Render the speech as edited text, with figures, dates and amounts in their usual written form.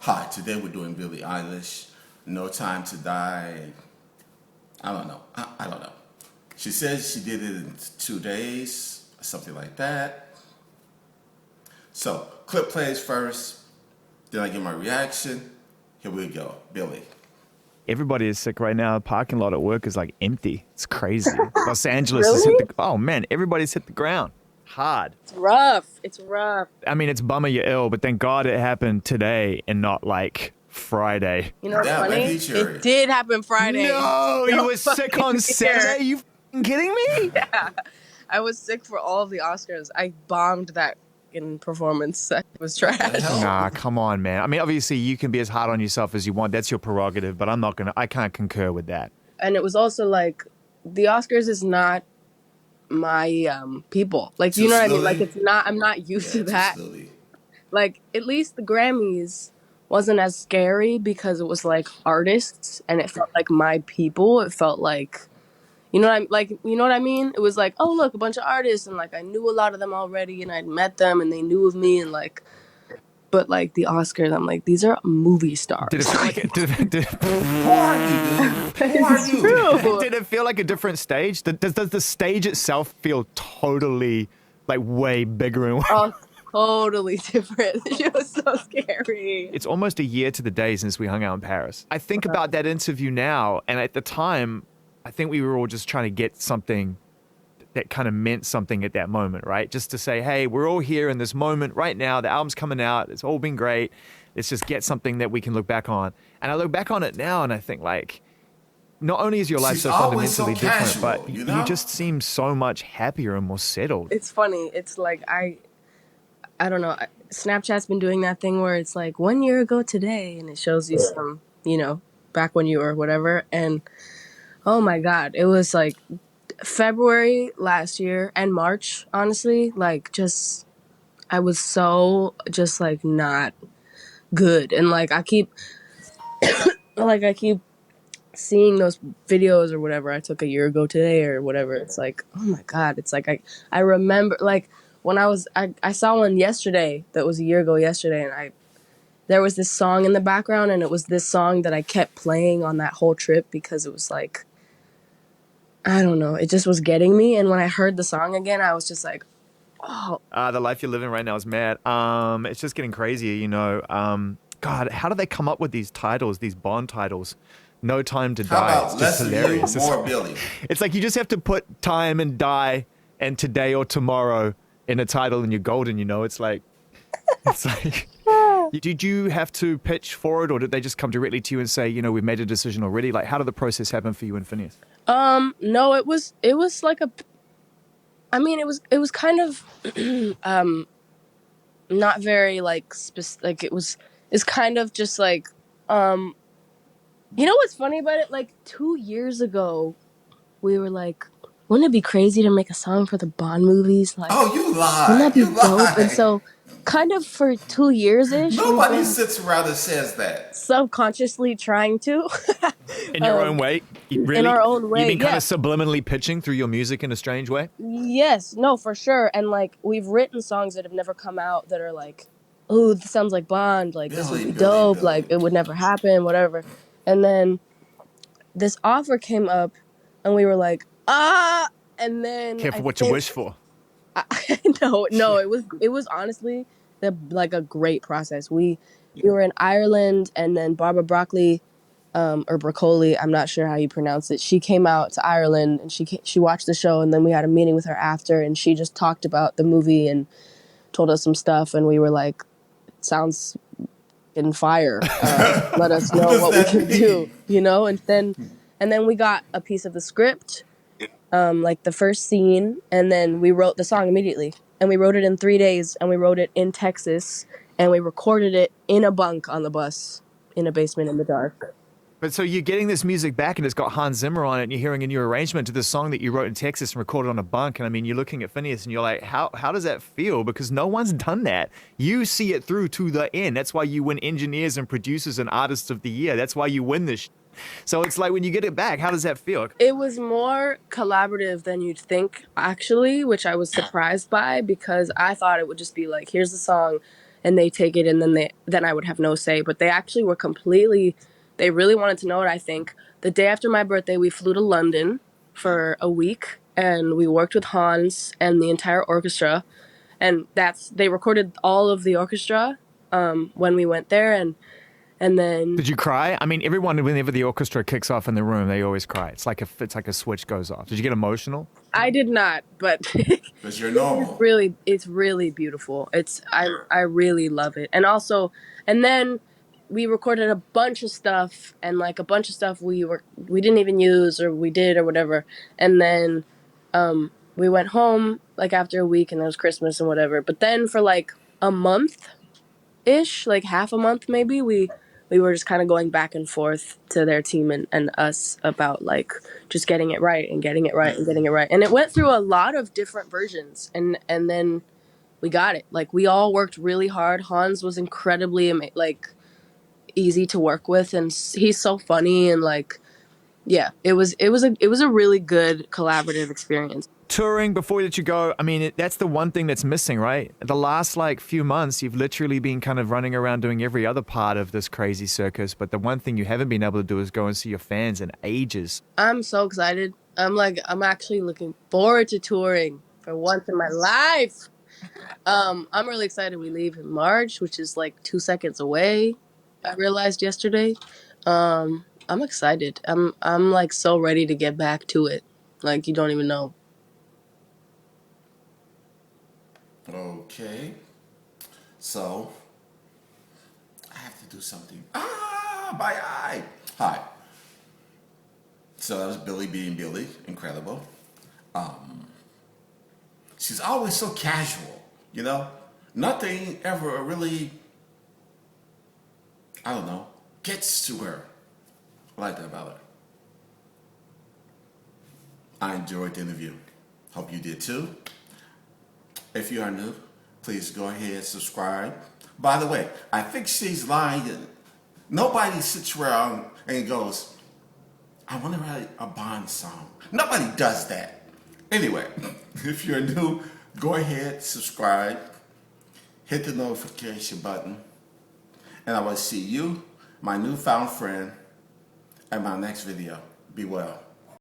Hi, today we're doing Billie Eilish, No Time to Die. I don't know. I don't know. She says she did it in 2 days, something like that. So, clip plays first, then I give my reaction. Here we go. Billie. Everybody is sick right now. The parking lot at work is like empty. It's crazy. Los Angeles has Really? hit the, oh man, everybody's hit the ground hard. It's rough. It's rough. I mean, it's bummer you're ill, but thank God it happened today and not like Friday. You know what's Yeah, funny? maybe sure. It did happen Friday. No, you were sick fucking on here. Saturday? You f***ing kidding me? Yeah. I was sick for all of the Oscars. I bombed that in performance. It was trash. hell? Nah, come on, man. I mean, obviously you can be as hard on yourself as you want. That's your prerogative, but I can't concur with that. And it was also like, the Oscars is not my people. Like, you know what I mean? Like, it's not, I'm not used to that. Like, at least the Grammys wasn't as scary because it was like artists and it felt like my people. It felt like, you know what I mean? It was like, oh look, a bunch of artists, and like I knew a lot of them already, and I'd met them, and they knew of me, and like, but like the Oscars, I'm like, these are movie stars. Did it feel like It's true. did it feel like a different stage? Does the stage itself feel totally like way bigger and Oh, totally different. It was so scary. It's almost a year to the day since we hung out in Paris. I think about that interview now, and at the time, I think we were all just trying to get something that kind of meant something at that moment, right? Just to say, hey, we're all here in this moment right now. The album's coming out. It's all been great. Let's just get something that we can look back on. And I look back on it now and I think like, not only is your life so fundamentally different, but you just seem so much happier and more settled. It's funny. It's like, I don't know. Snapchat's been doing that thing where it's like 1 year ago today, and it shows you some, back when you were whatever. And oh my God, it was like February last year and March, honestly, like just, I was so just like not good. And like I keep seeing those videos or whatever I took a year ago today or whatever. It's like, oh my God, it's like I remember like when I saw one yesterday that was a year ago yesterday, and there was this song in the background, and it was this song that I kept playing on that whole trip because it was like, I don't know, it just was getting me. And when I heard the song again, I was just like, oh. The life you're living right now is mad. It's just getting crazier, God, how do they come up with these titles, these Bond titles? No Time to Die. It's just hilarious. More Billie. It's like you just have to put time and die and today or tomorrow in a title and you're golden, It's like, did you have to pitch for it, or did they just come directly to you and say, we've made a decision already? Like, how did the process happen for you and Phineas? No, it was like it was kind of, not very like like it's kind of just like, you know what's funny about it? Like 2 years ago, we were like, wouldn't it be crazy to make a song for the Bond movies? Like, oh, you lied. Wouldn't that be you dope? lied. And so, kind of for 2 years-ish, nobody sits around and says that. Subconsciously trying to. In your own way? Really? In our own way, You've been kind of yeah. subliminally pitching through your music in a strange way? Yes, no, for sure. And like, we've written songs that have never come out that are like, oh, this sounds like Bond, like this would be dope, like it would never happen, whatever. And then this offer came up and we were like, and then careful what you wish for. No, it was honestly like a great process. We were in Ireland, and then Barbara Broccoli, or Broccoli, I'm not sure how you pronounce it. She came out to Ireland and she watched the show, and then we had a meeting with her after, and she just talked about the movie and told us some stuff, and we were like, sounds in fire. Let us know what we can do, and then we got a piece of the script, like the first scene, and then we wrote the song immediately. And we wrote it in 3 days, and we wrote it in Texas, and we recorded it in a bunk on the bus in a basement in the dark. But so you're getting this music back and it's got Hans Zimmer on it, and you're hearing a new arrangement to this song that you wrote in Texas and recorded on a bunk. And I mean, you're looking at Phineas and you're like, how does that feel? Because no one's done that. You see it through to the end. That's why you win engineers and producers and artists of the year. That's why you win this. So it's like, when you get it back, how does that feel? It was more collaborative than you'd think, actually, which I was surprised by, because I thought it would just be like, here's the song, and they take it, and then I would have no say. But they actually were completely. They really wanted to know it. I think the day after my birthday, we flew to London for a week, and we worked with Hans and the entire orchestra, and they recorded all of the orchestra when we went there, and then Did you cry? I mean, everyone, whenever the orchestra kicks off in the room, they always cry. It's like a switch goes off. Did you get emotional? I did not, but Because you're normal. it's really beautiful. I really love it. And also, and then we recorded a bunch of stuff, and like a bunch of stuff we didn't even use, or we did, or whatever. And then we went home like after a week, and it was Christmas and whatever. But then for like a month ish, like half a month maybe, we were just kind of going back and forth to their team and us about like just getting it right and getting it right and getting it right. And it went through a lot of different versions, and then we got it. Like we all worked really hard. Hans was incredibly like easy to work with, and he's so funny, and like yeah, it was a really good collaborative experience. Touring before that you go, I mean, that's the one thing that's missing, right? The last like few months, you've literally been kind of running around doing every other part of this crazy circus, but the one thing you haven't been able to do is go and see your fans in ages. I'm so excited. I'm actually looking forward to touring for once in my life. I'm really excited. We leave in March, which is like 2 seconds away. I realized yesterday. I'm excited. I'm like so ready to get back to it. Like you don't even know. Okay. So, I have to do something. My eye. Hi. So that was Billie being Billie. Incredible. She's always so casual, you know? Nothing ever really, I don't know, gets to her. I like that about her. I enjoyed the interview. Hope you did too. If you are new, please go ahead and subscribe. By the way, I think she's lying. Nobody sits around and goes, I want to write a Bond song. Nobody does that. Anyway, if you're new, go ahead, subscribe, hit the notification button, and I will see you, my newfound friend, at my next video. Be well.